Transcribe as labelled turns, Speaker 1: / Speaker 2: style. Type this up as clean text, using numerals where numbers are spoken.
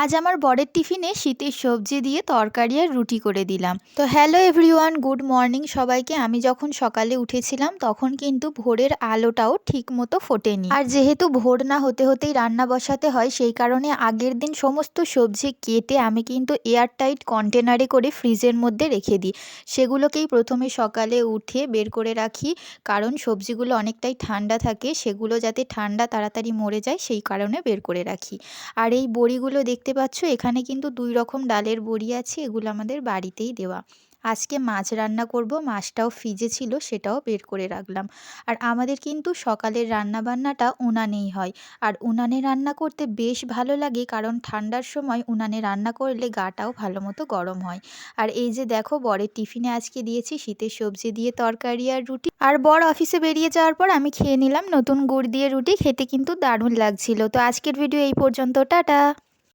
Speaker 1: আজ আমার বরের টিফিনে শীতের সবজি দিয়ে তরকারি আর রুটি করে দিলাম। তো হ্যালো এভরিওয়ান, গুড মর্নিং সবাইকে। আমি যখন সকালে উঠেছিলাম তখন কিন্তু ভোরের আলোটাও ঠিক মতো ফোটেনি। আর যেহেতু ভোর না হতে হতেই রান্না বসাতে হয়, সেই কারণে আগের দিন সমস্ত সবজি কেটে আমি কিন্তু এয়ারটাইট কন্টেনারে করে ফ্রিজের মধ্যে রেখে দিই। সেগুলোকেই প্রথমে সকালে উঠে বের করে রাখি, কারণ সবজিগুলো অনেকটাই ঠান্ডা থাকে, সেগুলো যাতে ঠান্ডা তাড়াতাড়ি মরে যায় সেই কারণে বের করে রাখি। আর এই বড়িগুলো দেখতে পাচ্ছ, এখানে কিন্তু 2 রকম ডালের বড়ি আছে, এগুলো আমাদের বাড়িতেই দেওয়া। আজকে মাছ রান্না করব, মাছটাও ফ্রিজে ছিল, সেটাও বের করে রাখলাম। আর আমাদের কিন্তু সকালের রান্নাবান্নাটা উনানেই হয়। আর উনানে রান্না করতে বেশ ভালো লাগে, কারণ ঠান্ডার সময় উনানে রান্না করলে গাটাও ভালো মতো গরম হয়। আর এই যে দেখো, বরের টিফিনে আজকে দিয়েছি শীতের সবজি দিয়ে তরকারি আর রুটি। আর বর অফিসে বেরিয়ে যাওয়ার পর আমি খেয়ে নিলাম নতুন গুড় দিয়ে রুটি, খেতে কিন্তু দারুণ লাগছিল। তো আজকের ভিডিও এই পর্যন্ত, টাটা।